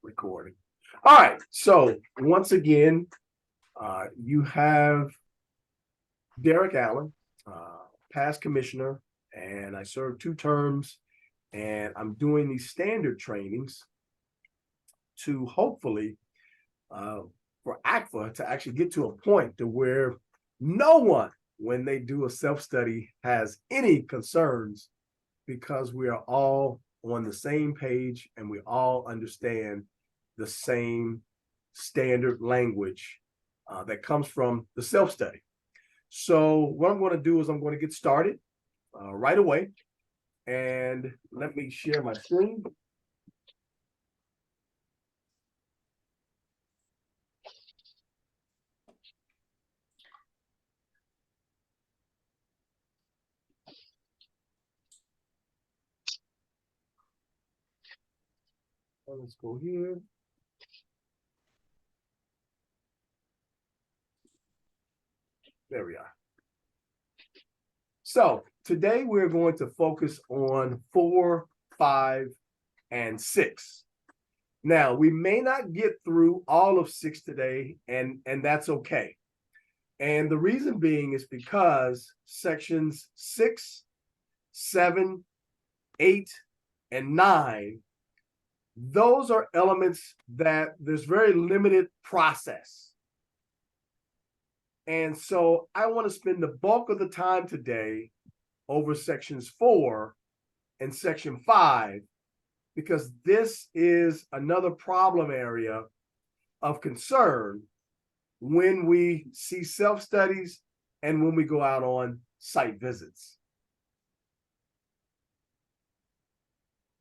Recording. All right. So once again, you have Derek Allen, past commissioner, and I served 2 terms, and I'm doing these standard trainings to hopefully for ACPHA to actually get to a point to where no one, when they do a self-study, has any concerns, because we are all on the same page and we all understand the same standard language that comes from the self-study. So what I'm going to do is I'm going to get started right away. And let me share my screen. Let's go here. There we are. So today we're going to focus on 4, 5, and 6. Now, we may not get through all of 6 today, and that's okay. And the reason being is because sections 6, 7, 8, and 9, those are elements that there's very limited process. And so I want to spend the bulk of the time today over sections 4 and section 5, because this is another problem area of concern when we see self-studies and when we go out on site visits.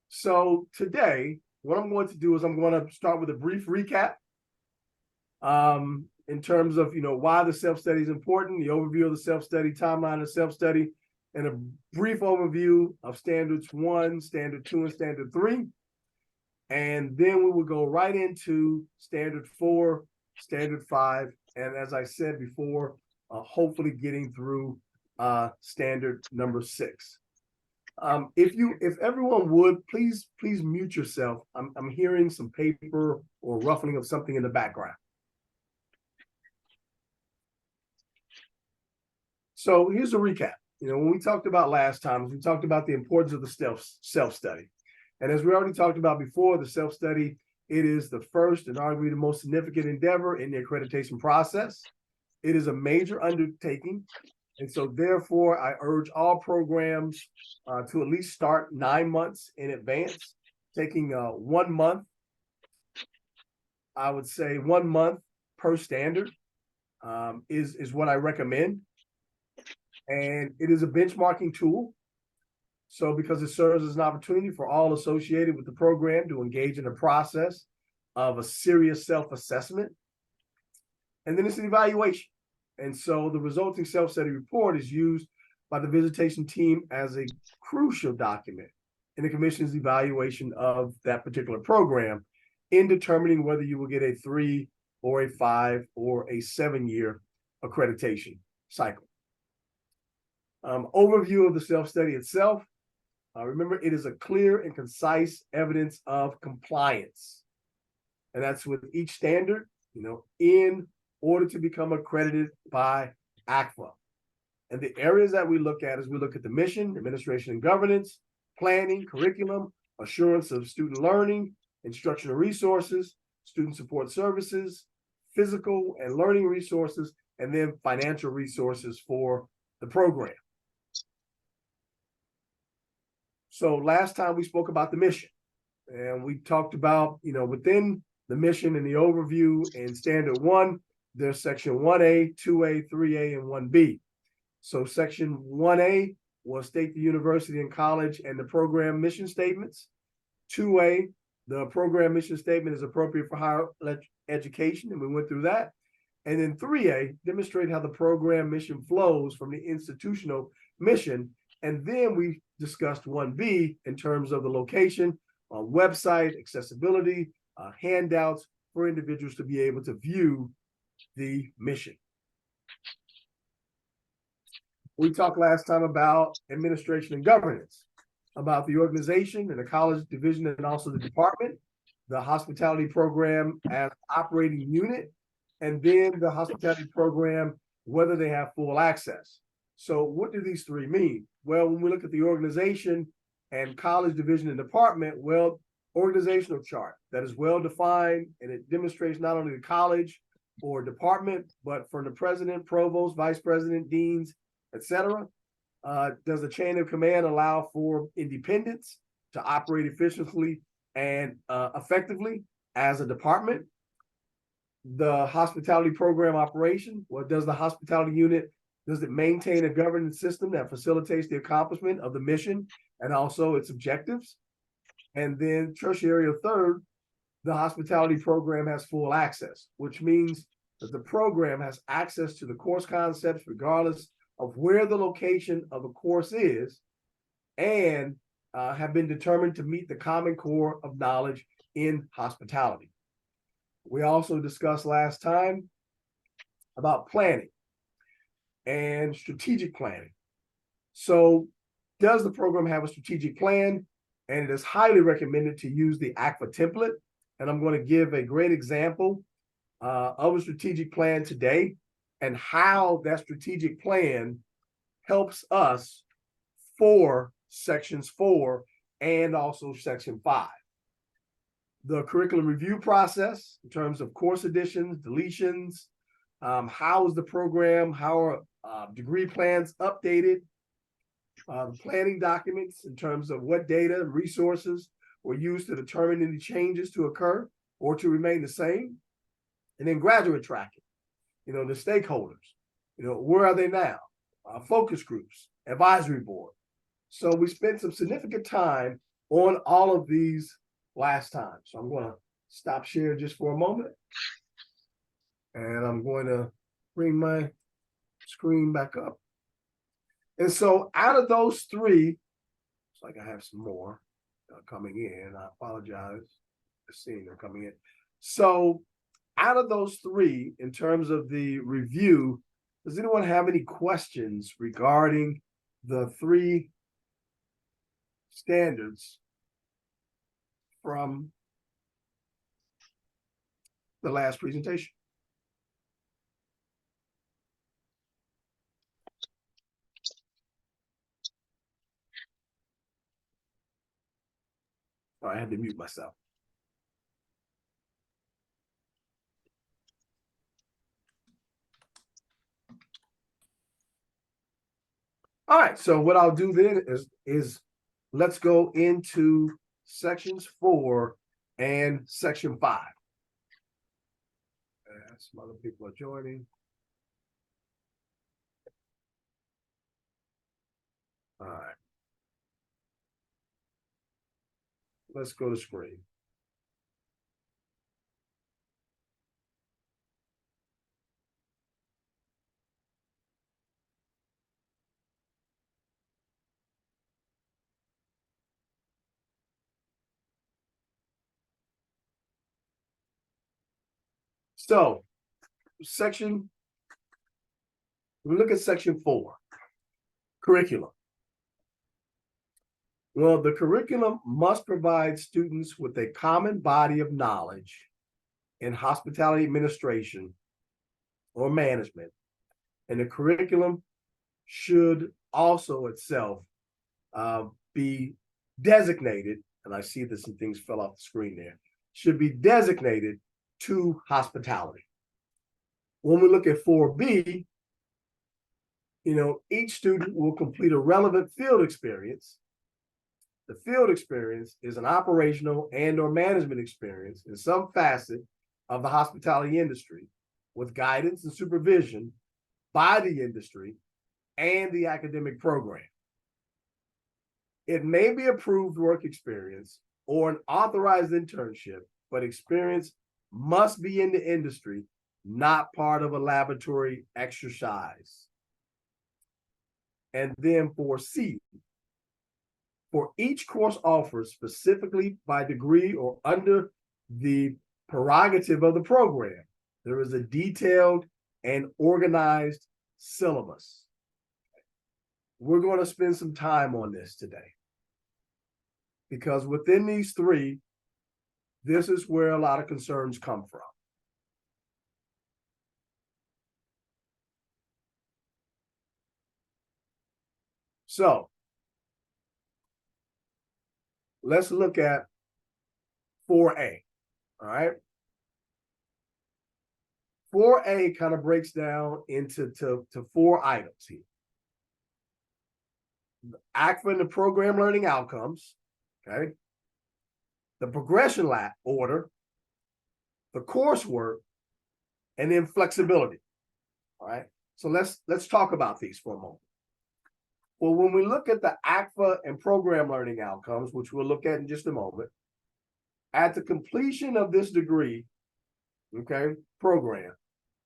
So today, what I'm going to do is I'm going to start with a brief recap in terms of, why the self-study is important, the overview of the self-study, timeline of self-study, and a brief overview of standards 1, standard 2, and standard 3. And then we will go right into standard 4, standard 5, and as I said before, hopefully getting through standard number 6. If everyone would please mute yourself. I'm hearing some paper or ruffling of something in the background. So here's a recap. When we talked about last time, we talked about the importance of the self-study. And as we already talked about before, the self-study, it is the first and arguably the most significant endeavor in the accreditation process. It is a major undertaking. And so therefore, I urge all programs to at least start 9 months in advance, taking 1 month. I would say 1 month per standard is what I recommend. And it is a benchmarking tool. So because it serves as an opportunity for all associated with the program to engage in the process of a serious self-assessment. And then it's an evaluation. And so the resulting self-study report is used by the visitation team as a crucial document in the commission's evaluation of that particular program in determining whether you will get a 3 or a 5 or a 7-year accreditation cycle. Overview of the self-study itself. Remember, it is a clear and concise evidence of compliance. And that's with each standard, in order to become accredited by ACPHA. And the areas that we look at is we look at the mission, administration and governance, planning, curriculum, assurance of student learning, instructional resources, student support services, physical and learning resources, and then financial resources for the program. So last time we spoke about the mission, and we talked about, within the mission and the overview in standard 1, there's section 1A, 2A, 3A, and 1B. So section 1A will state the university and college and the program mission statements. 2A, the program mission statement is appropriate for higher education, and we went through that. And then 3A, demonstrate how the program mission flows from the institutional mission. And then we discussed 1B in terms of the location, website, accessibility, handouts for individuals to be able to view the mission. We talked last time about administration and governance, about the organization and the college division and also the department, the hospitality program as operating unit, and then the hospitality program, whether they have full access. So what do these three mean? Well, when we look at the organization and college division and department, well, organizational chart that is well defined, and it demonstrates not only the college or department, but from the president, provost, vice president, deans, etc. Does the chain of command allow for independence to operate efficiently and effectively as a department? The hospitality program operation, what does the hospitality unit, does it maintain a governance system that facilitates the accomplishment of the mission and also its objectives? And then tertiary or third, the hospitality program has full access, which means that the program has access to the course concepts regardless of where the location of a course is, and have been determined to meet the common core of knowledge in hospitality. We also discussed last time about planning and strategic planning. So does the program have a strategic plan? And it is highly recommended to use the ACPHA template. And I'm going to give a great example of a strategic plan today and how that strategic plan helps us for sections 4 and also section 5. The curriculum review process in terms of course additions, deletions, how is the program, how are degree plans updated, planning documents in terms of what data and resources were used to determine any changes to occur or to remain the same. And then graduate tracking, the stakeholders, where are they now? Focus groups, advisory board. So we spent some significant time on all of these last time. So I'm going to stop sharing just for a moment. And I'm going to bring my screen back up. And so out of those three, it's like I have some more coming in. I apologize for seeing them coming in. So out of those three, in terms of the review, does anyone have any questions regarding the three standards from the last presentation? Oh, I had to mute myself. All right, so what I'll do then is let's go into sections 4 and section 5. Some other people are joining. All right. Let's go to screen. So we look at section 4, curriculum. Well, the curriculum must provide students with a common body of knowledge in hospitality administration or management. And the curriculum should also itself be designated, and I see that some things fell off the screen there, should be designated to hospitality. When we look at 4B, each student will complete a relevant field experience. The field experience is an operational and or management experience in some facet of the hospitality industry with guidance and supervision by the industry and the academic program. It may be approved work experience or an authorized internship, but experience must be in the industry, not part of a laboratory exercise. And then for C, for each course offered specifically by degree or under the prerogative of the program, there is a detailed and organized syllabus. We're going to spend some time on this today because within these three, This is where a lot of concerns come from. So let's look at 4A, all right? 4A kind of breaks down into to 4 items here. The ACPHA and the program learning outcomes, okay? The progression order, the coursework, and then flexibility, all right? So let's talk about these for a moment. Well, when we look at the ACPHA and program learning outcomes, which we'll look at in just a moment, at the completion of this degree, okay, program,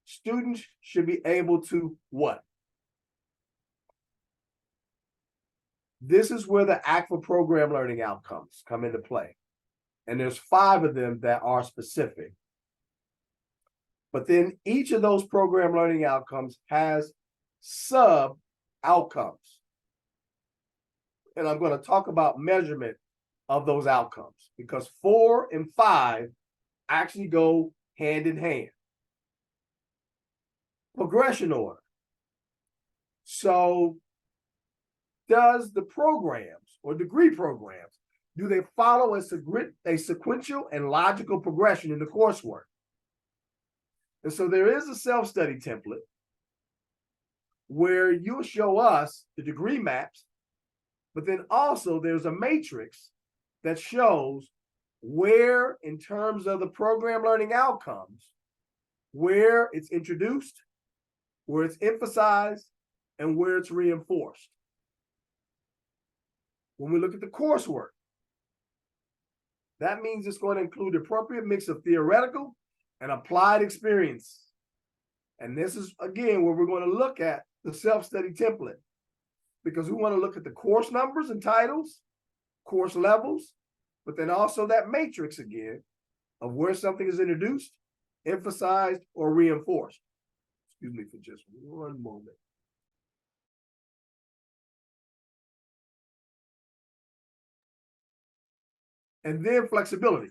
students should be able to what? This is where the ACPHA program learning outcomes come into play. And there's 5 of them that are specific. But then each of those program learning outcomes has sub outcomes. And I'm going to talk about measurement of those outcomes because 4 and 5 actually go hand in hand. Progression order. So does the programs or degree programs, do they follow a sequential and logical progression in the coursework? And so there is a self-study template where you'll show us the degree maps, but then also there's a matrix that shows where, in terms of the program learning outcomes, where it's introduced, where it's emphasized, and where it's reinforced. When we look at the coursework, that means it's going to include the appropriate mix of theoretical and applied experience. And this is, again, where we're going to look at the self-study template because we want to look at the course numbers and titles, course levels, but then also that matrix again of where something is introduced, emphasized, or reinforced. Excuse me for just one moment. And then flexibility.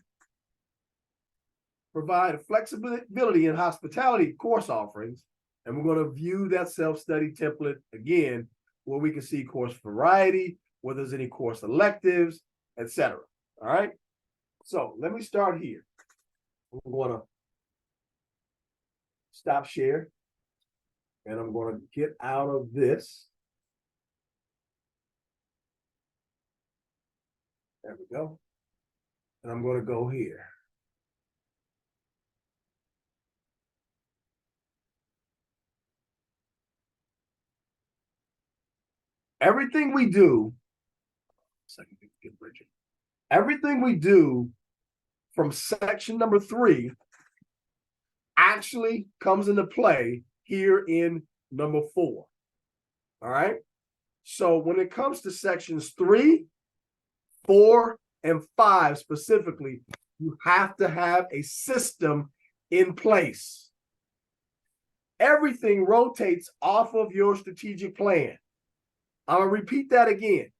Provide flexibility in hospitality course offerings. And we're going to view that self-study template again, where we can see course variety, whether there's any course electives, etc. All right. So let me start here. I'm going to stop share. And I'm going to get out of this. There we go. And I'm going to go here. Everything we do, everything we do from section number 3 actually comes into play here in number 4. All right. So when it comes to sections 3, 4, and 5 specifically, you have to have a system in place. Everything rotates off of your strategic plan. I'll repeat that again.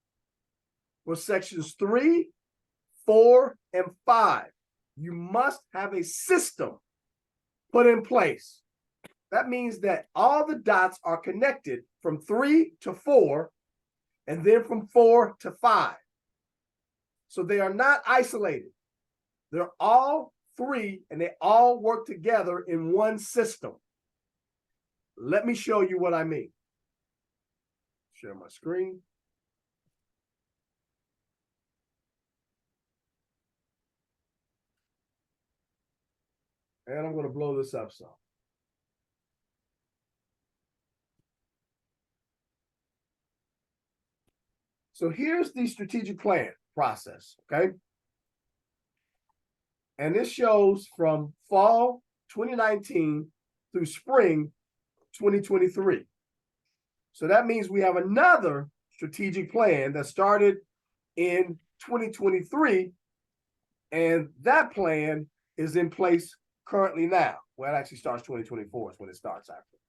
For sections 3, 4, and 5, you must have a system put in place. That means that all the dots are connected from 3 to 4, and then from 4 to 5. So they are not isolated. They're all 3, and they all work together in one system. Let me show you what I mean. Share my screen. And I'm going to blow this up some. So here's the strategic plan process, okay? And this shows from fall 2019 through spring 2023. So that means we have another strategic plan that started in 2023, and that plan is in place currently now. Well, it actually starts 2024 is when it starts, actually.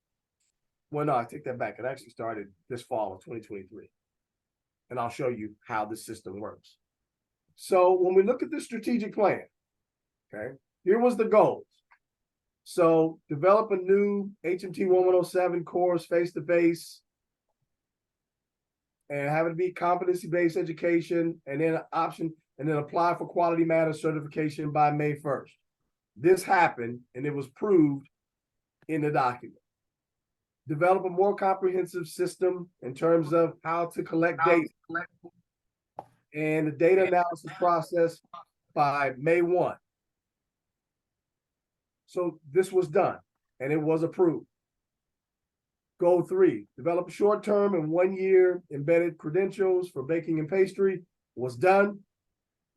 Well, no, I take that back. It actually started this fall of 2023. And I'll show you how the system works. So when we look at the strategic plan, Okay, here was the goals. So develop a new HMT 1107 course face-to-face and have it be competency-based education, and then and then apply for Quality Matters certification by May 1st. This happened and it was proved in the document. Develop a more comprehensive system in terms of how to collect data and the data analysis process by May 1. So this was done and it was approved. Goal 3, develop short-term and 1-year embedded credentials for baking and pastry was done.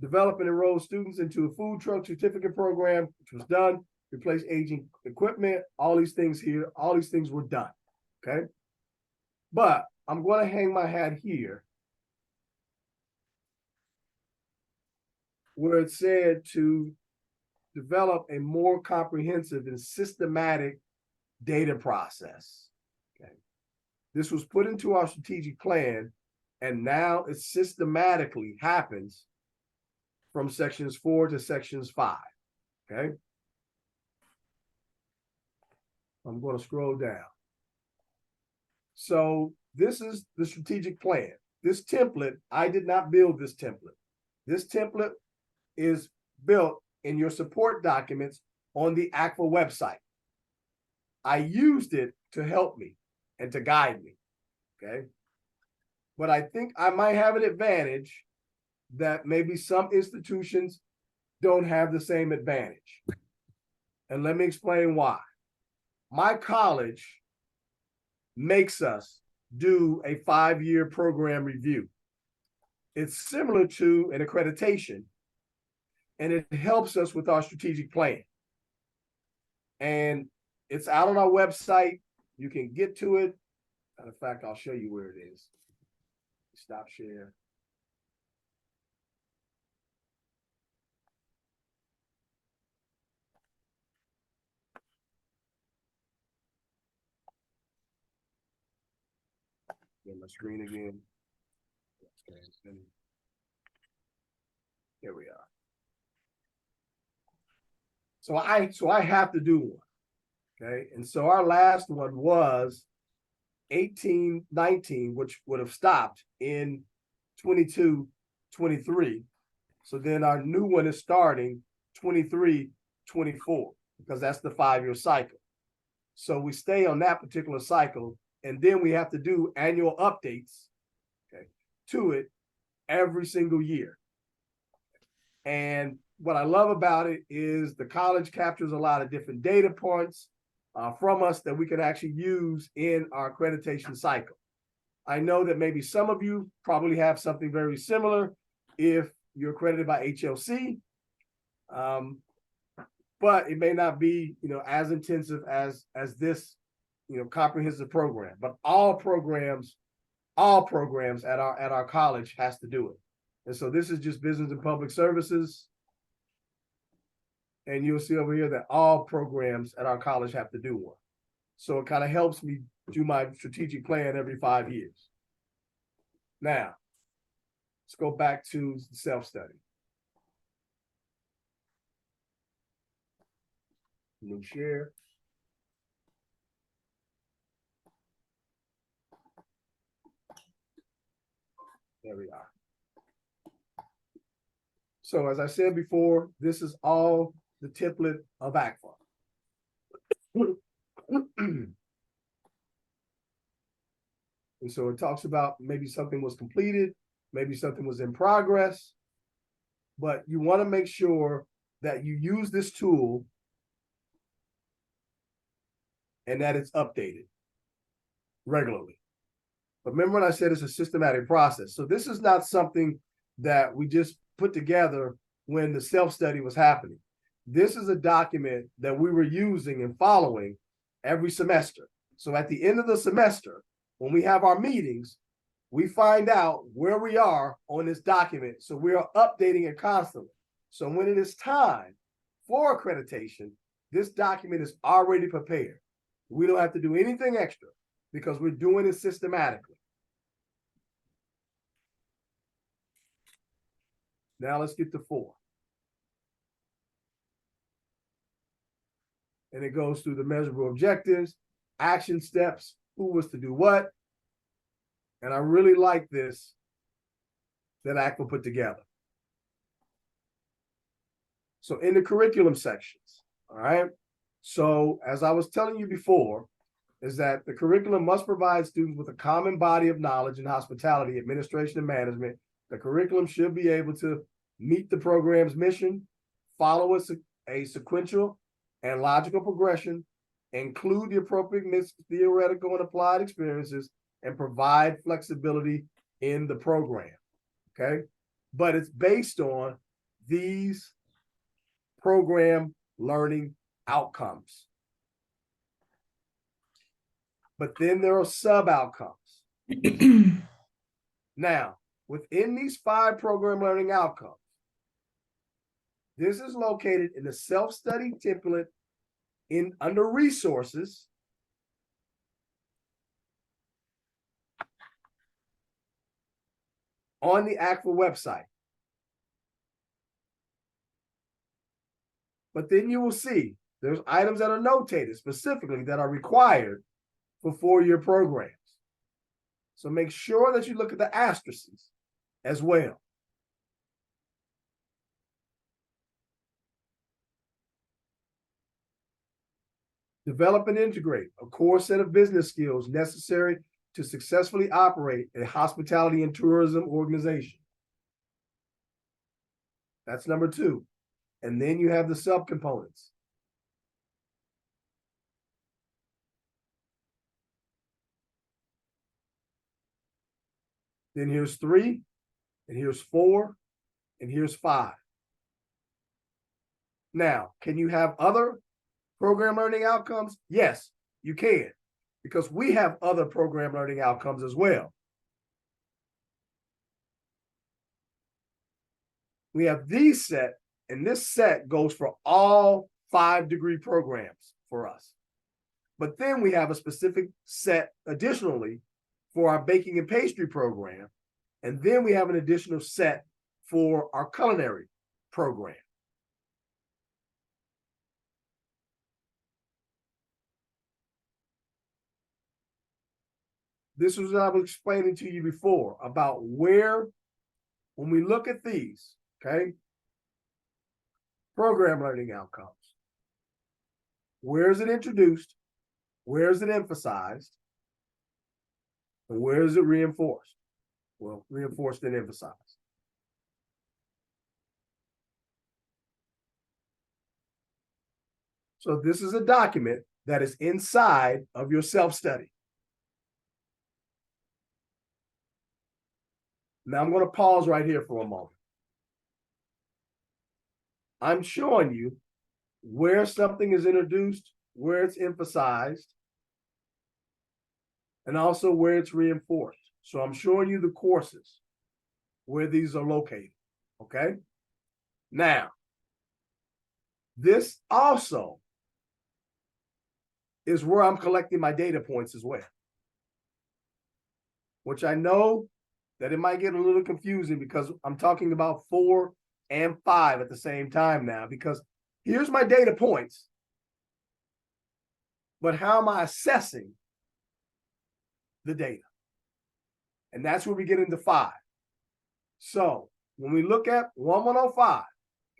Develop and enroll students into a food truck certificate program, which was done. Replace aging equipment, all these things here, all these things were done, okay? But I'm going to hang my hat here where it said to develop a more comprehensive and systematic data process. Okay. This was put into our strategic plan, and now it systematically happens from sections 4 to sections 5. Okay. I'm going to scroll down. So this is the strategic plan. This template, I did not build this template. This template is built in your support documents on the ACPHA website. I used it to help me and to guide me, okay? But I think I might have an advantage that maybe some institutions don't have the same advantage. And let me explain why. My college makes us do a 5-year program review. It's similar to an accreditation, and it helps us with our strategic plan. And it's out on our website. You can get to it. Matter of fact, I'll show you where it is. Stop share. Get my screen again. Here we are. So I have to do one. Okay. And so our last one was 18-19, which would have stopped in 22-23. So then our new one is starting 23-24, because that's the 5-year cycle. So we stay on that particular cycle, and then we have to do annual updates, okay, to it every single year. And what I love about it is the college captures a lot of different data points from us that we can actually use in our accreditation cycle. I know that maybe some of you probably have something very similar if you're accredited by HLC, but it may not be, as intensive as this, comprehensive program. But all programs at our college has to do it. And so this is just business and public services. And you'll see over here that all programs at our college have to do one. So it kind of helps me do my strategic plan every 5 years. Now, let's go back to self-study. New share. There we are. So as I said before, this is all the template of ACPHA. And so it talks about maybe something was completed, maybe something was in progress, but you want to make sure that you use this tool and that it's updated regularly. But remember when I said it's a systematic process. So this is not something that we just put together when the self-study was happening. This is a document that we were using and following every semester. So at the end of the semester, when we have our meetings, we find out where we are on this document. So we are updating it constantly. So when it is time for accreditation, this document is already prepared. We don't have to do anything extra because we're doing it systematically. Now let's get to 4. and it goes through the measurable objectives, action steps, who was to do what. And I really like this that ACPHA put together. So in the curriculum sections, all right, so as I was telling you before, is that the curriculum must provide students with a common body of knowledge in hospitality, administration, and management. The curriculum should be able to meet the program's mission, follow a sequential and logical progression, include the appropriate mix of theoretical and applied experiences, and provide flexibility in the program, okay? But it's based on these program learning outcomes. But then there are sub-outcomes. Now, within these 5 program learning outcomes, this is located in the self-study template under resources. On the ACPHA website. But then you will see there's items that are notated specifically that are required for 4-year programs. So make sure that you look at the asterisks as well. Develop and integrate a core set of business skills necessary to successfully operate a hospitality and tourism organization. That's number 2. And then you have the subcomponents. Then here's 3, and here's 4, and here's 5. Now, can you have other program learning outcomes? Yes, you can, because we have other program learning outcomes as well. We have these set, and this set goes for all 5-degree programs for us. But then we have a specific set additionally for our baking and pastry program. And then we have an additional set for our culinary program. This was what I was explaining to you before about where, when we look at these, okay, program learning outcomes, where is it introduced? Where is it emphasized? And where is it reinforced? Well, reinforced and emphasized. So this is a document that is inside of your self-study. Now I'm going to pause right here for a moment. I'm showing you where something is introduced, where it's emphasized, and also where it's reinforced. So I'm showing you the courses where these are located, okay? Now, this also is where I'm collecting my data points as well, which I know that it might get a little confusing because I'm talking about 4 and 5 at the same time now, because here's my data points, but how am I assessing the data? And that's where we get into 5. So when we look at 1105,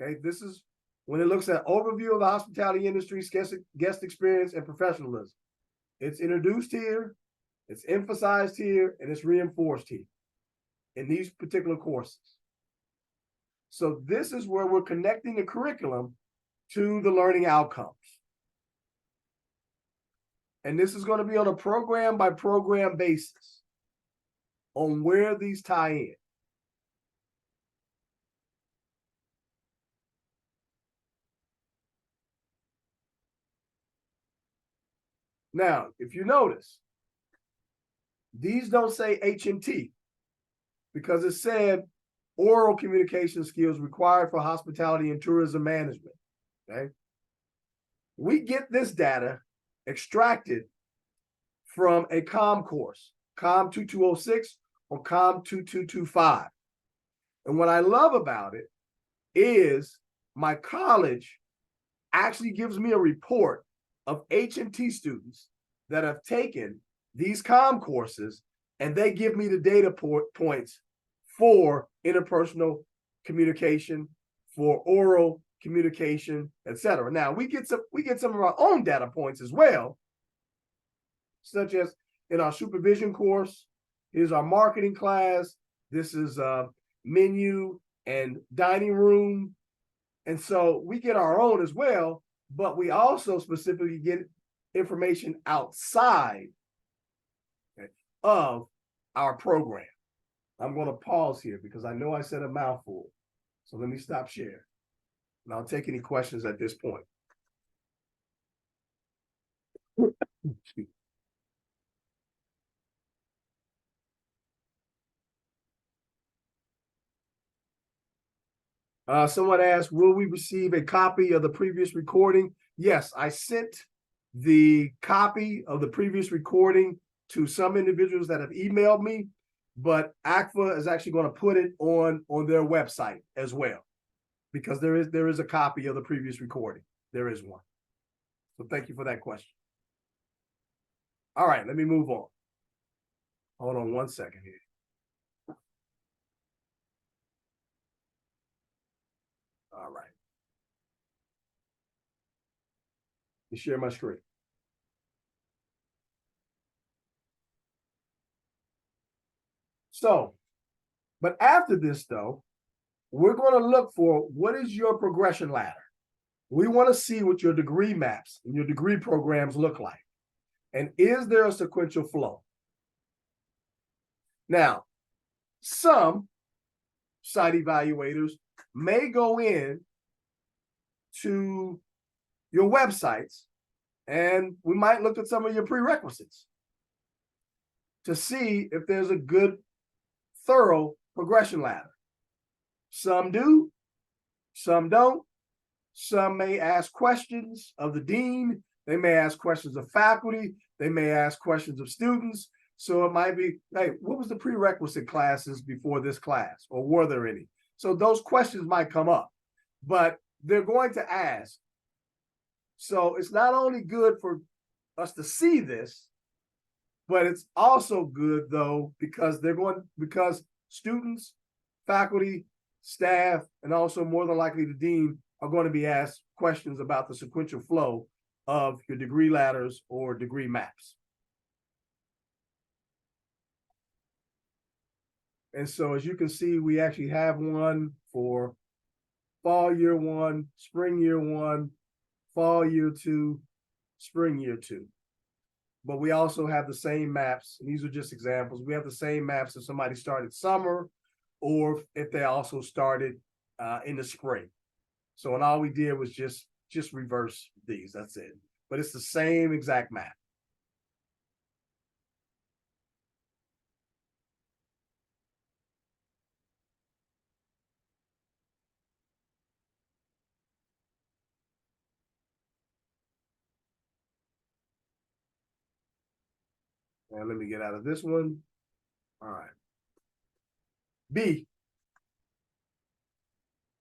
okay, this is when it looks at overview of the hospitality industry, guest experience, and professionalism. It's introduced here, it's emphasized here, and it's reinforced here in these particular courses. So this is where we're connecting the curriculum to the learning outcomes. And this is going to be on a program by program basis on where these tie in. Now, if you notice, these don't say H&T because it said oral communication skills required for hospitality and tourism management, okay? We get this data extracted from a COM course, COM 2206 or COM 2225. And what I love about it is my college actually gives me a report of H&T students that have taken these comm courses, and they give me the data points for interpersonal communication, for oral communication, etc. Now we get some of our own data points as well, such as in our supervision course. Here's our marketing class. This is menu and dining room. And so we get our own as well, but we also specifically get information outside of our program. I'm going to pause here because I know I said a mouthful. So let me stop sharing. And I'll take any questions at this point. Someone asked, will we receive a copy of the previous recording? Yes, I sent the copy of the previous recording to some individuals that have emailed me, but ACPHA is actually going to put it on their website as well, because there is a copy of the previous recording. There is one. So thank you for that question. All right, let me move on. Hold on one second here. All right. Let me share my screen. So, but after this though, we're going to look for what is your progression ladder. We want to see what your degree maps and your degree programs look like. And is there a sequential flow? Now, some site evaluators may go in to your websites, and we might look at some of your prerequisites to see if there's a good, thorough progression ladder. Some do, some don't. Some may ask questions of the dean. They may ask questions of faculty. They may ask questions of students. So it might be, hey, what was the prerequisite classes before this class? Or were there any? So those questions might come up, but they're going to ask. So it's not only good for us to see this, but it's also good though, because students, faculty, staff, and also more than likely the dean are going to be asked questions about the sequential flow of your degree ladders or degree maps. And so as you can see, we actually have one for fall year one, spring year one, fall year two, spring year two. But we also have the same maps, and these are just examples. We have the same maps if somebody started summer or if they also started in the spring. So, and all we did was just reverse these, that's it. But it's the same exact map. And let me get out of this one. All right. B,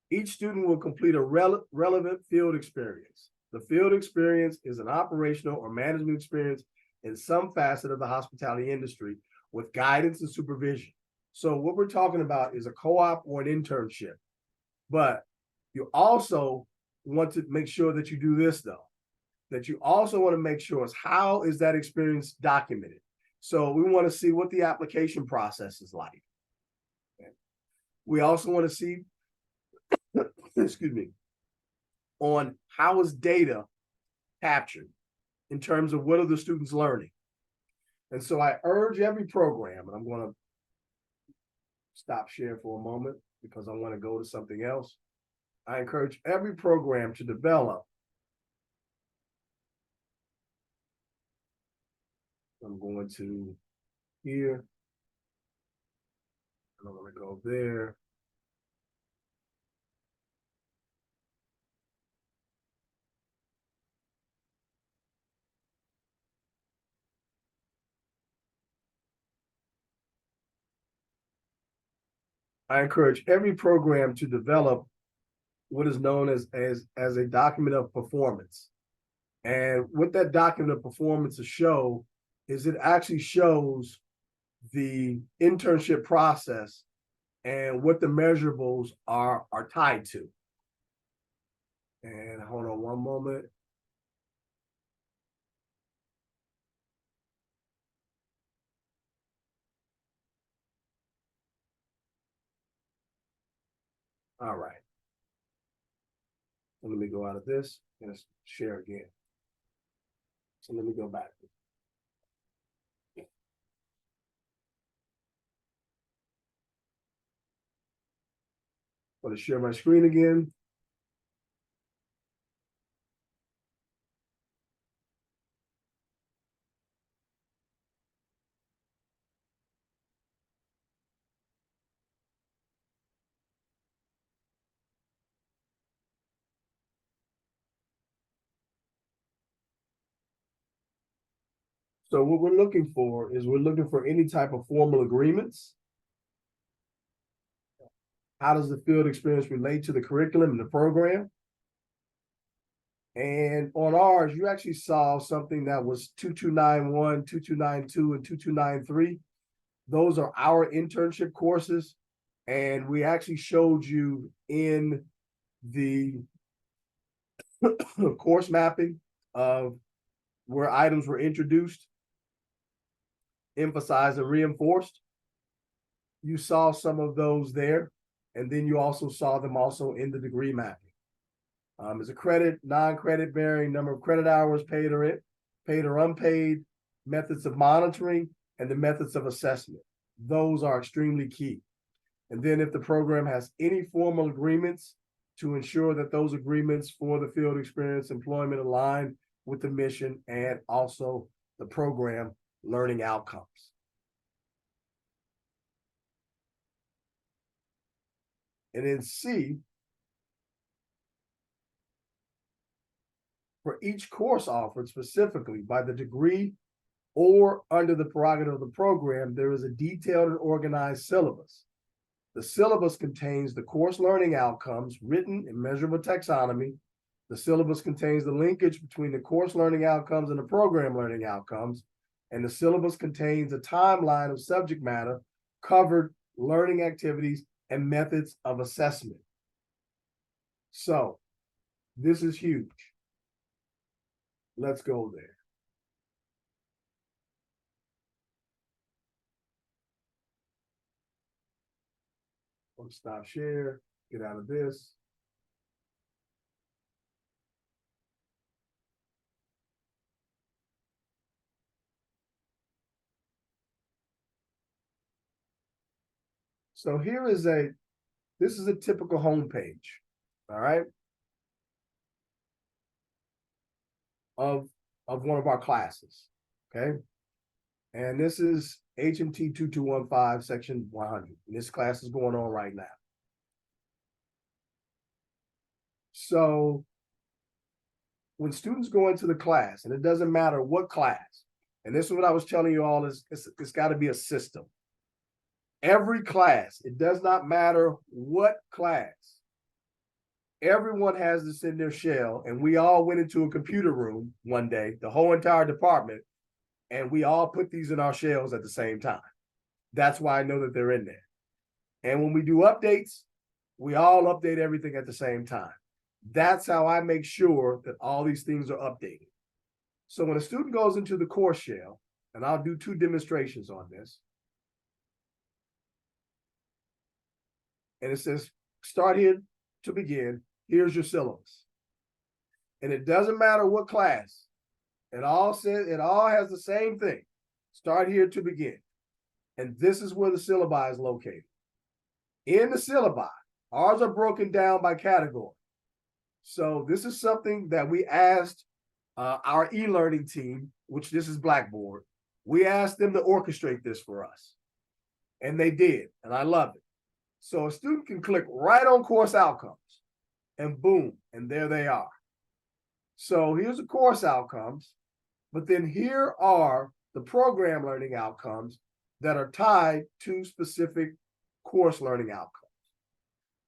each student will complete a relevant field experience. The field experience is an operational or management experience in some facet of the hospitality industry with guidance and supervision. So what we're talking about is a co-op or an internship. But you also want to make sure that you do this though, that you also want to make sure is how is that experience documented? So we want to see what the application process is like. Okay. We also want to see, excuse me, on how is data captured in terms of what are the students learning. And so I urge every program, and I'm going to stop sharing for a moment because I want to go to something else. I encourage every program to develop. I'm going to here. I'm going to go there. I encourage every program to develop what is known as a document of performance. And what that document of performance will show is it actually shows the internship process and what the measurables are tied to. And hold on one moment. All right. So let me go out of this and share again. So let me go back. I'm going to share my screen again. So what we're looking for is we're looking for any type of formal agreements. How does the field experience relate to the curriculum and the program? And on ours, you actually saw something that was 2291, 2292, and 2293. Those are our internship courses. And we actually showed you in the course mapping of where items were introduced, emphasized, and reinforced. You saw some of those there. And then you also saw them also in the degree mapping. As a credit, non-credit bearing, number of credit hours paid or unpaid, methods of monitoring, and the methods of assessment. Those are extremely key. And then if the program has any formal agreements to ensure that those agreements for the field experience employment align with the mission and also the program learning outcomes. And then C, for each course offered specifically by the degree or under the prerogative of the program, there is a detailed and organized syllabus. The syllabus contains the course learning outcomes, written and measurable taxonomy. The syllabus contains the linkage between the course learning outcomes and the program learning outcomes. And the syllabus contains a timeline of subject matter, covered learning activities, and methods of assessment. So this is huge. Let's go there. I'll stop share, get out of this. So this is a typical homepage, all right, of one of our classes, okay? And this is HMT 2215, section 100. And this class is going on right now. So when students go into the class, and it doesn't matter what class, and this is what I was telling you all, is it's got to be a system. Every class, it does not matter what class, everyone has this in their shell. And we all went into a computer room one day, the whole entire department, and we all put these in our shells at the same time. That's why I know that they're in there. And when we do updates, we all update everything at the same time. That's how I make sure that all these things are updated. So when a student goes into the course shell, and I'll do 2 demonstrations on this, and it says, start here to begin, here's your syllabus. And it doesn't matter what class, it all has the same thing. Start here to begin. And this is where the syllabi is located. In the syllabi, ours are broken down by category. So this is something that we asked our e-learning team, which this is Blackboard. We asked them to orchestrate this for us. And they did, and I love it. So a student can click right on course outcomes, and boom, and there they are. So here's the course outcomes, but then here are the program learning outcomes that are tied to specific course learning outcomes.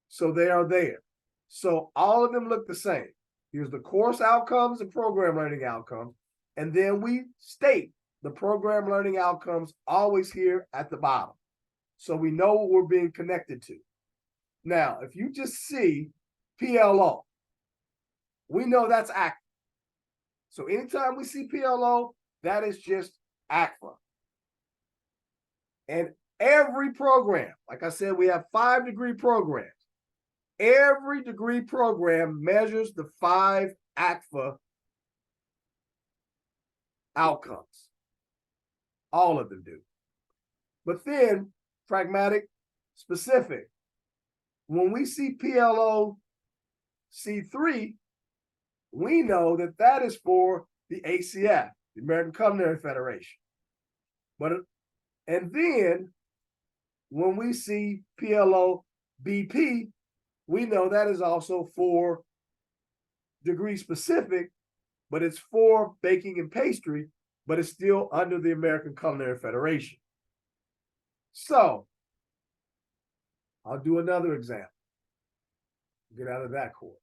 So they are there. So all of them look the same. Here's the course outcomes and program learning outcomes. And then we state the program learning outcomes always here at the bottom. So we know what we're being connected to. Now, if you just see PLO, we know that's ACPHA. So anytime we see PLO, that is just ACPHA. And every program, like I said, we have 5-degree programs. Every degree program measures the 5 ACPHA outcomes. All of them do. But then, pragmatic, specific. When we see PLO C3, we know that that is for the ACF, the American Culinary Federation. And then, when we see PLO BP, we know that is also for degree specific, but it's for baking and pastry, but it's still under the American Culinary Federation. So, I'll do another example. Get out of that course.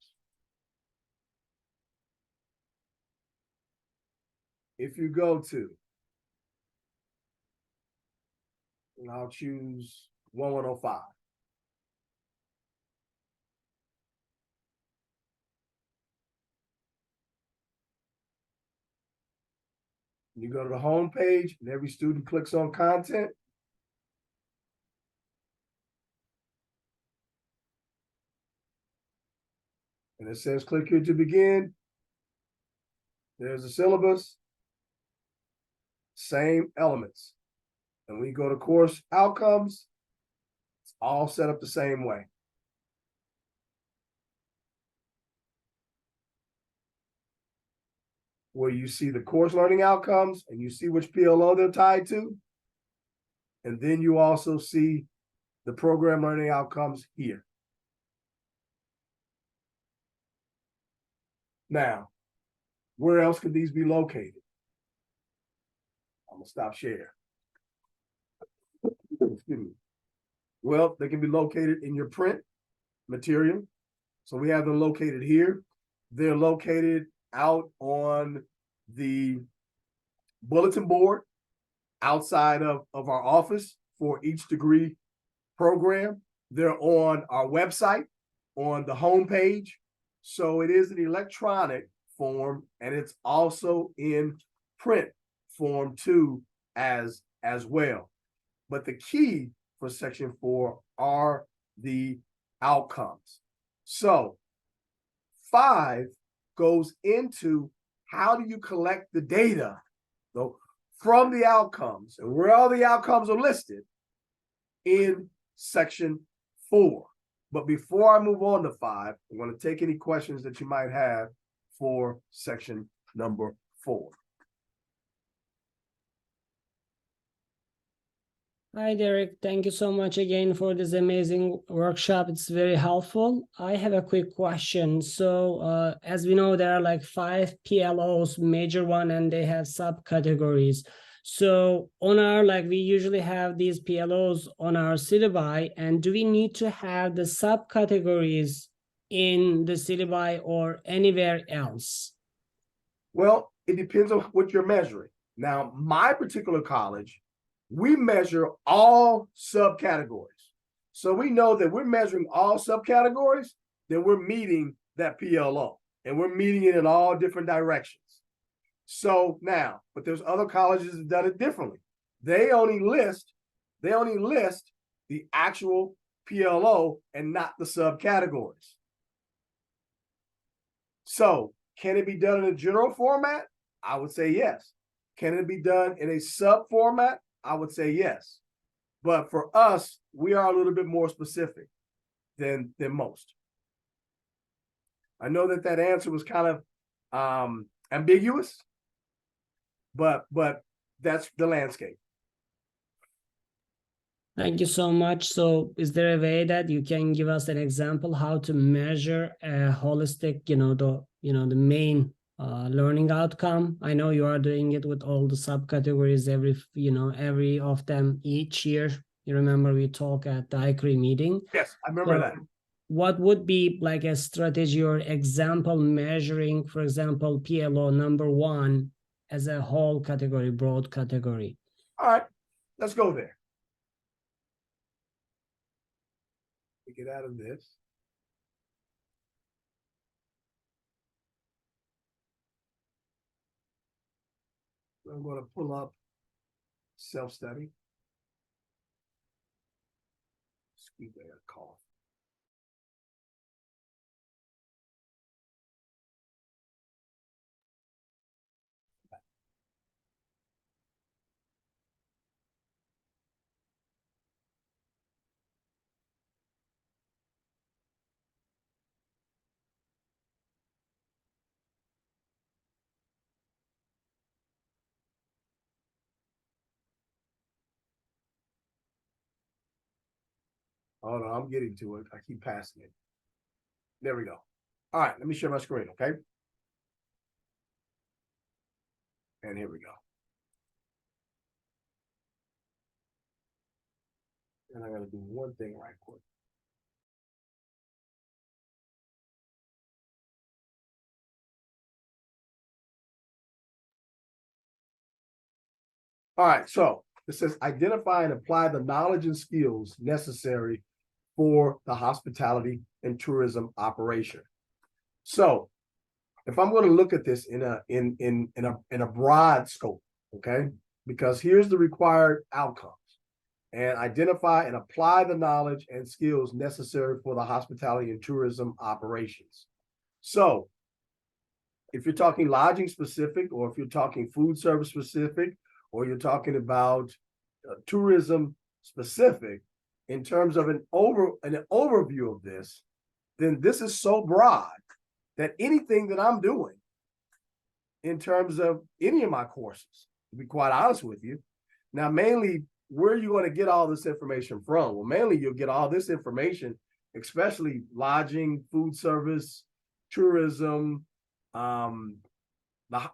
If you go to, and I'll choose 1105. You go to the home page, and every student clicks on content. And it says, click here to begin. There's the syllabus. Same elements. And we go to course outcomes. It's all set up the same way. Where you see the course learning outcomes and you see which PLO they're tied to. And then you also see the program learning outcomes here. Now, where else could these be located? I'm gonna stop share. Excuse me. Well, they can be located in your print material. So we have them located here. They're located out on the bulletin board outside of our office for each degree program. They're on our website, on the home page. So it is an electronic form, and it's also in print form too as well. But the key for section 4 are the outcomes. So 5 goes into how do you collect the data from the outcomes and where all the outcomes are listed in section 4. But before I move on to 5, I'm going to take any questions that you might have for section number 4. Hi, Derek. Thank you so much again for this amazing workshop. It's very helpful. I have a quick question. So as we know, there are like 5 PLOs, major one, and they have subcategories. So on our, we usually have these PLOs on our syllabi, and do we need to have the subcategories in the syllabi or anywhere else? Well, it depends on what you're measuring. Now, my particular college, we measure all subcategories. So we know that we're measuring all subcategories, then we're meeting that PLO, and we're meeting it in all different directions. So now, but there's other colleges that have done it differently. They only list the actual PLO and not the subcategories. So can it be done in a general format? I would say yes. Can it be done in a sub format? I would say yes. But for us, we are a little bit more specific than most. I know that answer was kind of ambiguous, but that's the landscape. Thank you so much. So is there a way that you can give us an example how to measure a holistic, the main learning outcome? I know you are doing it with all the subcategories, every of them each year. You remember we talk at the ICRE meeting. Yes, I remember that. what would be like a strategy or example measuring, for example, PLO number 1 as a whole category, broad category? All right, let's go there. We get out of this. I'm going to pull up self-study. Excuse me, I cough. Oh no, I'm getting to it. I keep passing it. There we go. All right, let me share my screen, okay? And here we go. And I'm going to do one thing right quick. All right, so it says identify and apply the knowledge and skills necessary for the hospitality and tourism operation. So if I'm going to look at this in a broad scope, okay, because here's the required outcomes, and identify and apply the knowledge and skills necessary for the hospitality and tourism operations. So if you're talking lodging specific, or if you're talking food service specific, or you're talking about tourism specific, in terms of an overview of this, then this is so broad that anything that I'm doing in terms of any of my courses, to be quite honest with you, now mainly where are you going to get all this information from? Well, mainly you'll get all this information, especially lodging, food service, tourism, the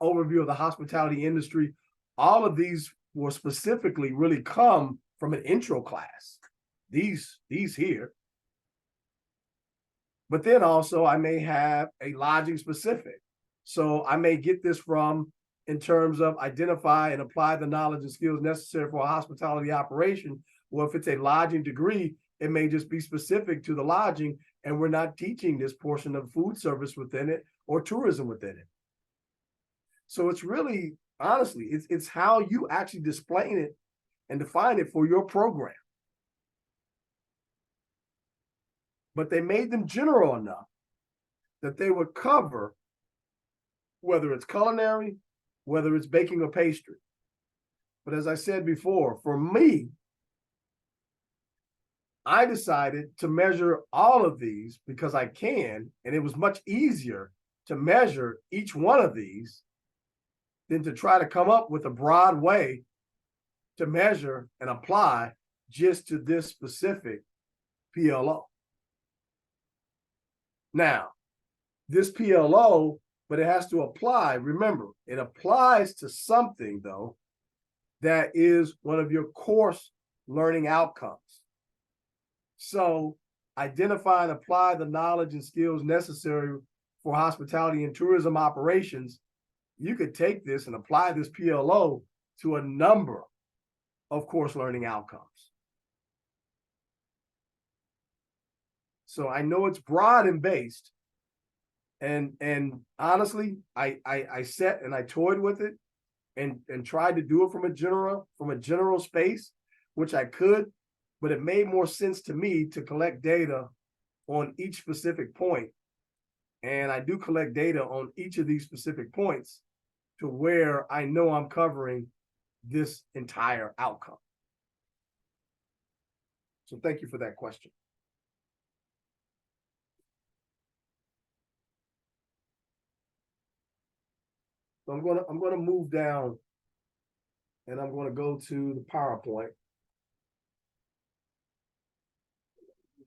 overview of the hospitality industry. All of these will specifically really come from an intro class. These here. But then also I may have a lodging specific. So I may get this from in terms of identify and apply the knowledge and skills necessary for a hospitality operation. Well, if it's a lodging degree, it may just be specific to the lodging, and we're not teaching this portion of food service within it or tourism within it. So it's really, honestly, it's how you actually display it and define it for your program. But they made them general enough that they would cover whether it's culinary, whether it's baking or pastry. But as I said before, for me, I decided to measure all of these because I can, and it was much easier to measure each one of these than to try to come up with a broad way to measure and apply just to this specific PLO. Now, this PLO, but it has to apply. Remember, it applies to something, though, that is one of your course learning outcomes. So identify and apply the knowledge and skills necessary for hospitality and tourism operations. You could take this and apply this PLO to a number of course learning outcomes. So I know it's broad and based, and honestly, I sat and I toyed with it and tried to do it from a general space, which I could, but it made more sense to me to collect data on each specific point. And I do collect data on each of these specific points to where I know I'm covering this entire outcome. So thank you for that question. So I'm gonna move down, and I'm gonna go to the PowerPoint.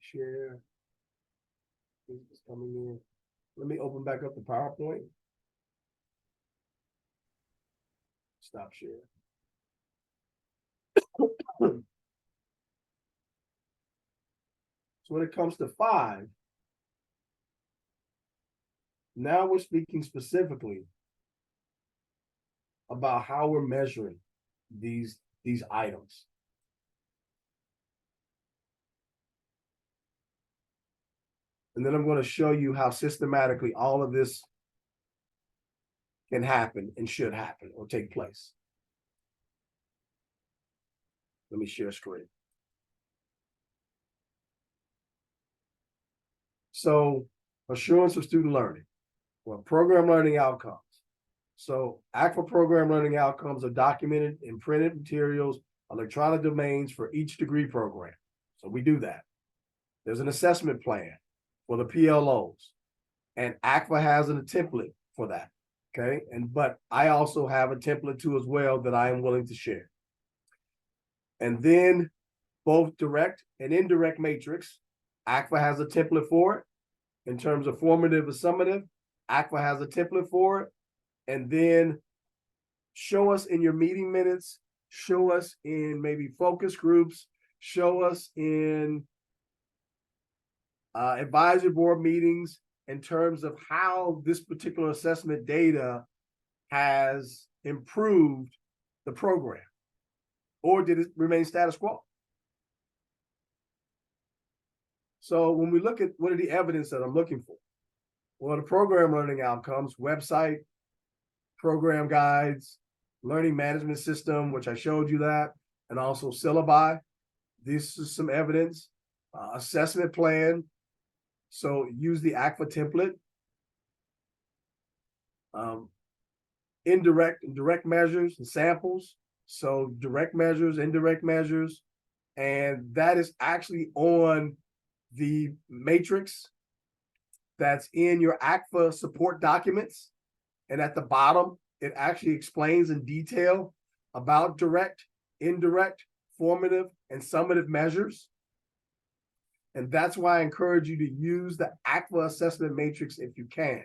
Share. This is coming in. Let me open back up the PowerPoint. Stop share. So when it comes to 5, Now we're speaking specifically about how we're measuring these items. And then I'm going to show you how systematically all of this can happen and should happen or take place. Let me share screen. So, assurance of student learning, or program learning outcomes. So, ACPHA program learning outcomes are documented in printed materials, electronic domains for each degree program. So, we do that. There's an assessment plan for the PLOs, and ACPHA has a template for that. Okay, but I also have a template too as well that I am willing to share. And then both direct and indirect matrix, ACPHA has a template for it. In terms of formative or summative, ACPHA has a template for it. And then show us in your meeting minutes, show us in maybe focus groups, show us in advisory board meetings in terms of how this particular assessment data has improved the program, or did it remain status quo? So when we look at what are the evidence that I'm looking for? Well, the program learning outcomes, website, program guides, learning management system, which I showed you that, and also syllabi. This is some evidence. Assessment plan. So use the ACPHA template. Indirect and direct measures and samples. So direct measures, indirect measures, and that is actually on the matrix that's in your ACPHA support documents. And at the bottom, it actually explains in detail about direct, indirect, formative, and summative measures. And that's why I encourage you to use the ACPHA assessment matrix if you can.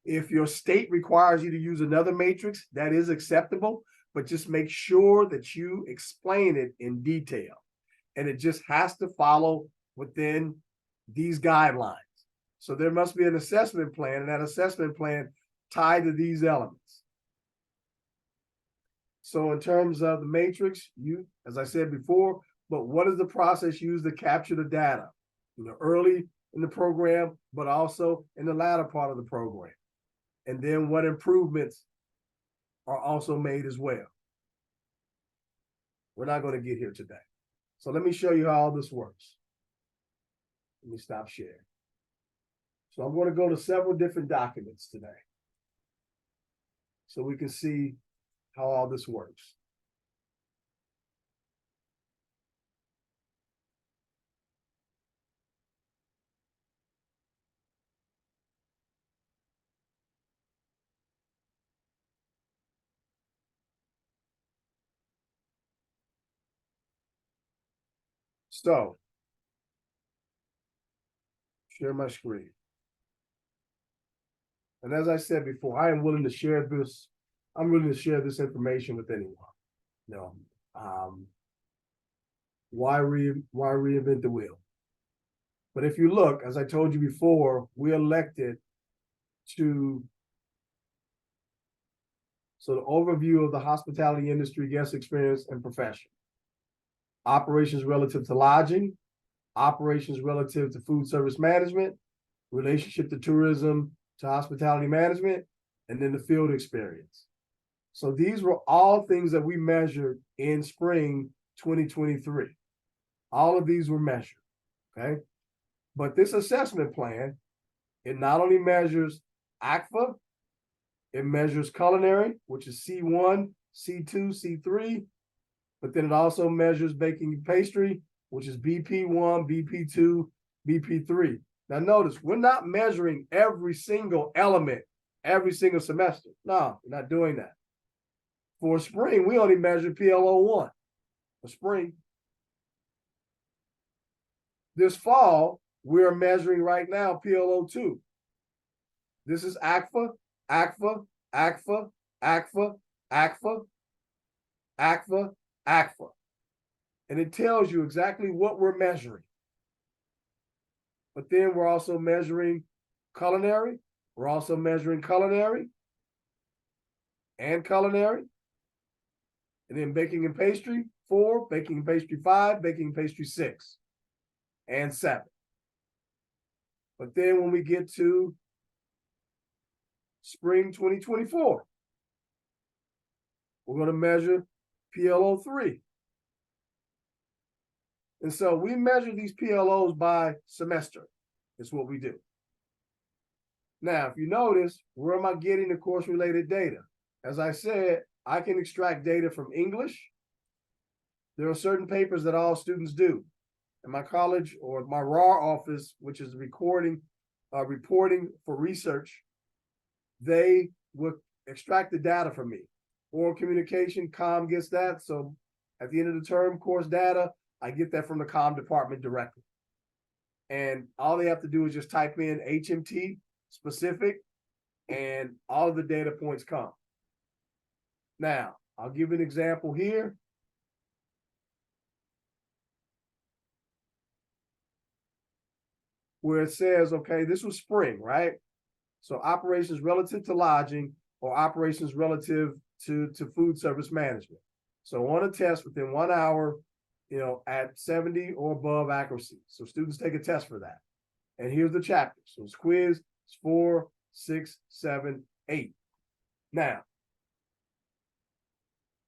If your state requires you to use another matrix, that is acceptable, but just make sure that you explain it in detail. And it just has to follow within these guidelines. So there must be an assessment plan, and that assessment plan tied to these elements. So in terms of the matrix, as I said before, but what is the process used to capture the data? Early in the program, but also in the latter part of the program. And then what improvements are also made as well. We're not going to get here today. So let me show you how all this works. Let me stop sharing. So I'm going to go to several different documents today, so we can see how all this works. So, share my screen. And as I said before, I am willing to share this. I'm willing to share this information with anyone. Why reinvent the wheel? But if you look, as I told you before, we elected to. So the overview of the hospitality industry, guest experience, and profession. Operations relative to lodging, operations relative to food service management, relationship to tourism, to hospitality management, and then the field experience. So these were all things that we measured in spring 2023. All of these were measured, okay? But this assessment plan, it not only measures ACPHA, it measures culinary, which is C1, C2, C3, but then it also measures baking and pastry, which is BP1, BP2, BP3. Now notice, we're not measuring every single element every single semester. No, we're not doing that. For spring, we only measure PLO1 for spring. This fall, we're measuring right now PLO2. This is ACPHA, ACPHA, ACPHA, ACPHA, ACPHA, ACPHA, ACPHA. And it tells you exactly what we're measuring. But then we're also measuring culinary, We're also measuring culinary and culinary. And then baking and pastry, 4, baking and pastry, 5, baking and pastry, 6, and 7. But then when we get to spring 2024, we're going to measure PLO 3. And so we measure these PLOs by semester. Is what we do. Now, if you notice, where am I getting the course-related data? As I said, I can extract data from English. There are certain papers that all students do. In my college or my RAR office, which is reporting for research, they would extract the data from me. Oral communication, comm gets that. So at the end of the term, course data, I get that from the comm department directly. And all they have to do is just type in HMT specific, and all of the data points come. Now, I'll give an example here. Where it says, okay, this was spring, right? So operations relative to lodging or operations relative to food service management. So on a test within 1 hour, at 70 or above accuracy. So students take a test for that. And here's the chapter. So it's quiz, it's 4, 6, 7, 8. Now,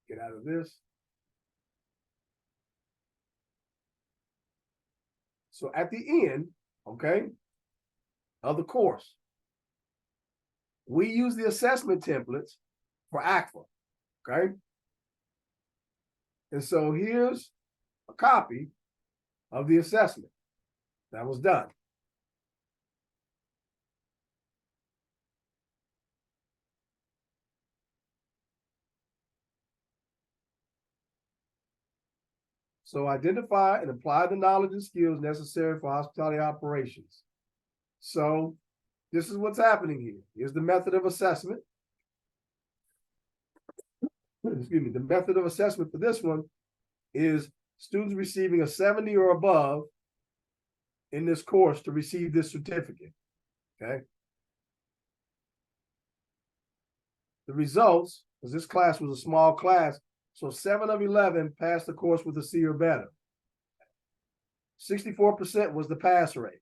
get out of this. So at the end, okay, of the course, we use the assessment templates for ACPHA, okay? And so here's a copy of the assessment that was done. So identify and apply the knowledge and skills necessary for hospitality operations. So this is what's happening here. Here's the method of assessment. Excuse me. The method of assessment for this one is students receiving a 70 or above in this course to receive this certificate, okay? The results, because this class was a small class, so 7 of 11 passed the course with a C or better. 64% was the pass rate.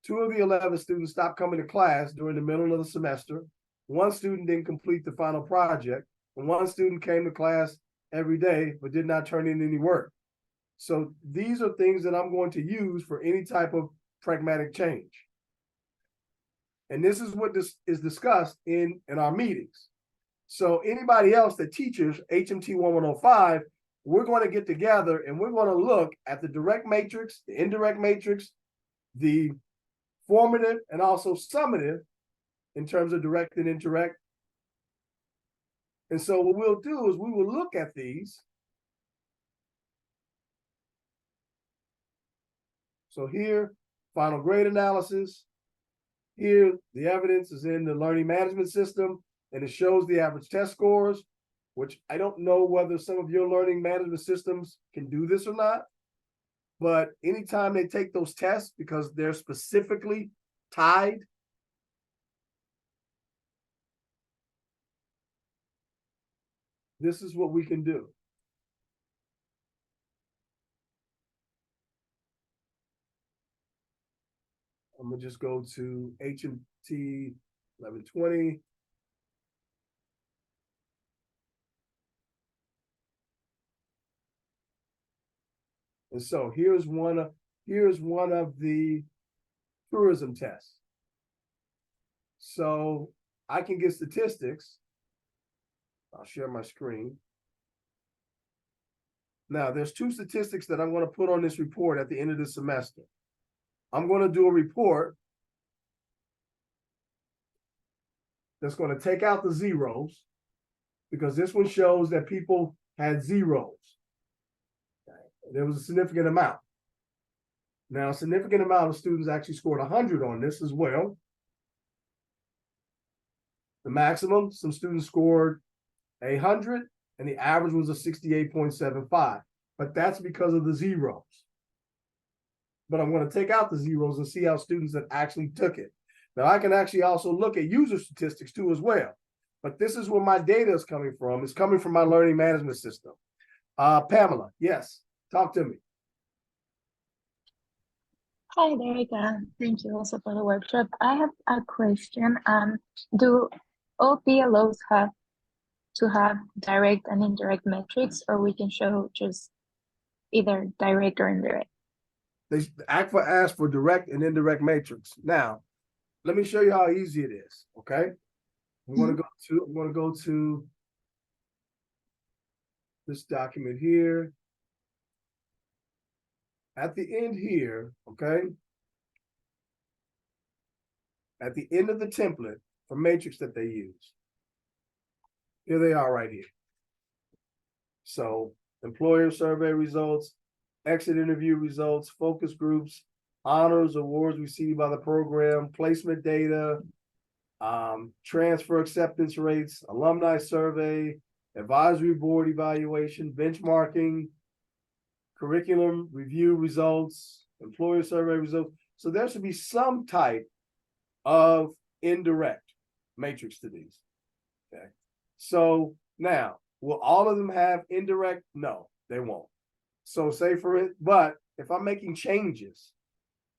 2 of the 11 students stopped coming to class during the middle of the semester. 1 student didn't complete the final project, and 1 student came to class every day but did not turn in any work. So these are things that I'm going to use for any type of pragmatic change. And this is what this is discussed in our meetings. So anybody else that teaches HMT 1105, we're going to get together and we're going to look at the direct matrix, the indirect matrix, the formative and also summative in terms of direct and indirect. And so what we'll do is we will look at these. So here, final grade analysis. Here, the evidence is in the learning management system, and it shows the average test scores, which I don't know whether some of your learning management systems can do this or not. But anytime they take those tests, because they're specifically tied, this is what we can do. I'm gonna just go to HMT 1120. And so here's one of the tourism tests. So I can get statistics. I'll share my screen. Now there's 2 statistics that I'm going to put on this report at the end of the semester. I'm going to do a report that's going to take out the zeros, because this one shows that people had zeros. There was a significant amount. Now, a significant amount of students actually scored 100 on this as well. The maximum, some students scored 100, and the average was a 68.75. But that's because of the zeros. But I'm going to take out the zeros and see how students that actually took it. Now I can actually also look at user statistics too as well. But this is where my data is coming from. It's coming from my learning management system. Pamela, yes, talk to me. Hi, Derek. Thank you also for the workshop. I have a question. Do all PLOs have to have direct and indirect metrics, or we can show just either direct or indirect? The ACPHA asks for direct and indirect matrix. Now, let me show you how easy it is. Okay, I'm going to go to this document here. At the end here, okay, at the end of the template for matrix that they use, here they are right here. So employer survey results, exit interview results, focus groups, honors, awards received by the program, placement data, transfer acceptance rates, alumni survey, advisory board evaluation, benchmarking, curriculum review results, employer survey results. So there should be some type of indirect matrix to these. Okay. So now, will all of them have indirect? No, they won't. So say for it, but if I'm making changes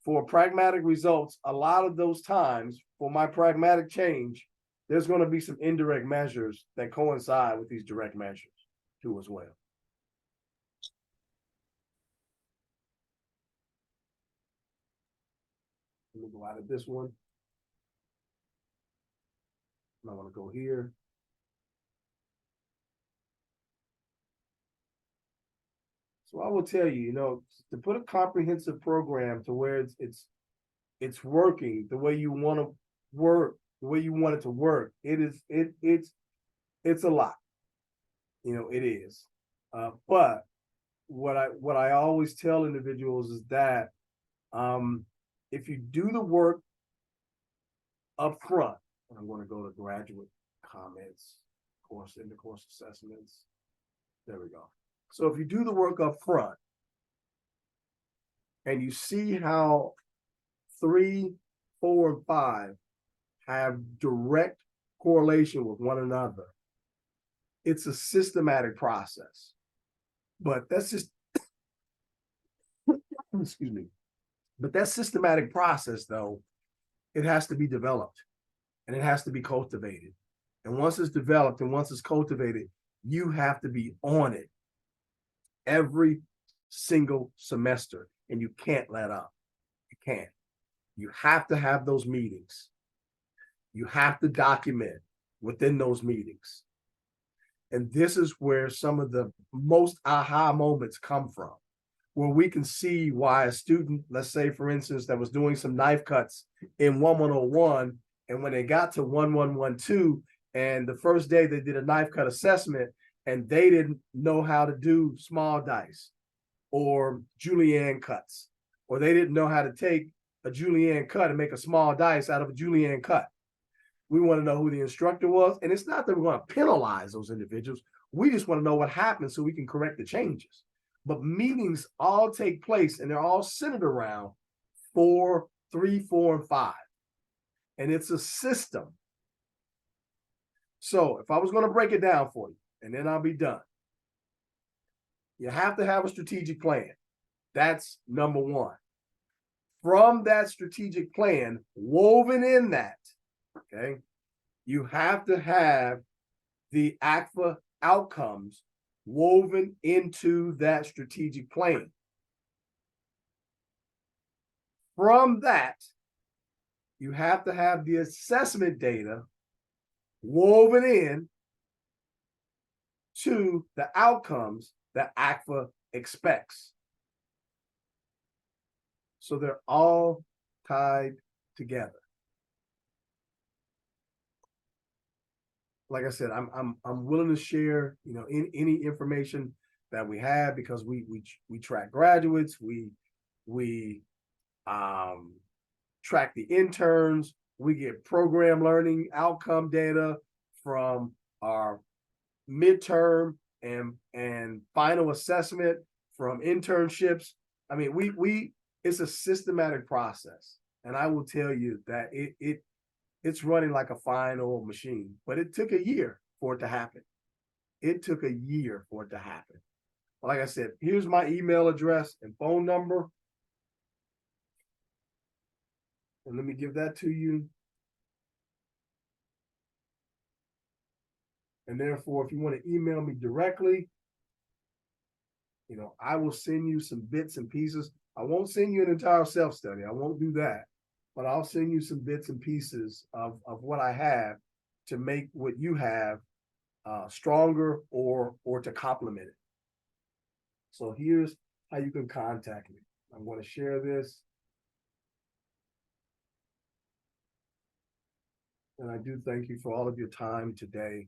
for pragmatic results, a lot of those times for my pragmatic change, there's going to be some indirect measures that coincide with these direct measures too as well. Let me go out of this one. I want to go here. So I will tell you, you know, to put a comprehensive program to where it's working the way you want to work, the way you want it to work, it's a lot. You know, it is. But what I always tell individuals is that if you do the work up front, and I'm going to go to graduate comments, course into course assessments. There we go. So if you do the work up front and you see how 3, 4, and 5 have direct correlation with one another, it's a systematic process. But that's just, excuse me. But that systematic process, though, it has to be developed and it has to be cultivated. And once it's developed and once it's cultivated, you have to be on it every single semester, and you can't let up. You can't. You have to have those meetings. You have to document within those meetings. And this is where some of the most aha moments come from, where we can see why a student, let's say, for instance, that was doing some knife cuts in 1101, and when they got to 1112, and the first day they did a knife cut assessment, and they didn't know how to do small dice or julienne cuts, or they didn't know how to take a julienne cut and make a small dice out of a julienne cut. We want to know who the instructor was. And it's not that we're going to penalize those individuals. We just want to know what happened so we can correct the changes. But meetings all take place and they're all centered around 4, 3, 4, and 5. And it's a system. So if I was going to break it down for you, and then I'll be done. You have to have a strategic plan. That's number one. From that strategic plan, woven in that, okay, you have to have the ACPHA outcomes woven into that strategic plan. From that, you have to have the assessment data woven in to the outcomes that ACPHA expects. So they're all tied together. Like I said, I'm willing to share, you know, any information that we have, because we track graduates, we track the interns, we get program learning outcome data from our midterm and final assessment, from internships. I mean, it's a systematic process. And I will tell you that it's running like a fine old machine, but it took a year for it to happen. It took a year for it to happen. Like I said, here's my email address and phone number. And let me give that to you. And therefore, if you want to email me directly, you know, I will send you some bits and pieces. I won't send you an entire self-study. I won't do that. But I'll send you some bits and pieces of what I have to make what you have stronger or to complement it. So here's how you can contact me. I'm going to share this. And I do thank you for all of your time today.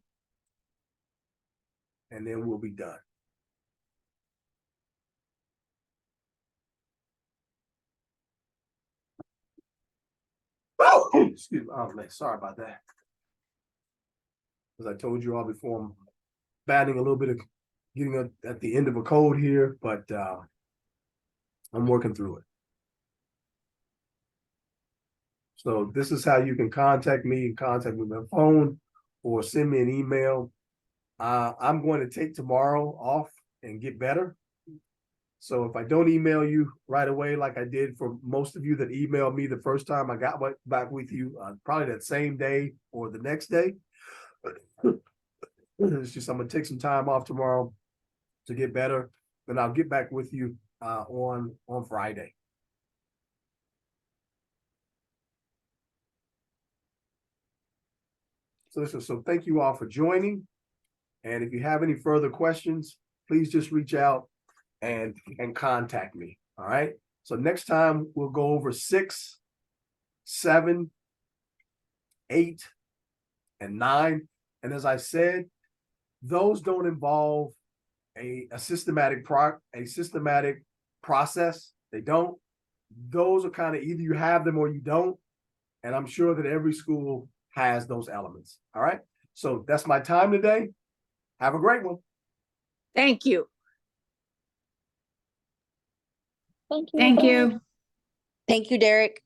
And then we'll be done. Oh, excuse me. Oh man, sorry about that. As I told you all before, I'm batting a little bit of getting at the end of a cold here, but I'm working through it. So this is how you can contact me. Contact me by phone or send me an email. I'm going to take tomorrow off and get better. So if I don't email you right away, like I did for most of you that emailed me the first time I got back with you, probably that same day or the next day. It's just I'm gonna take some time off tomorrow to get better. Then I'll get back with you on Friday. So thank you all for joining. And if you have any further questions, please just reach out and contact me. All right. So next time we'll go over 6, 7, 8, and 9. And as I said, those don't involve a systematic process. They don't. Those are kind of either you have them or you don't. And I'm sure that every school has those elements. All right. So that's my time today. Have a great one. Thank you. Thank you. Thank Bye. you. Thank you, Derek.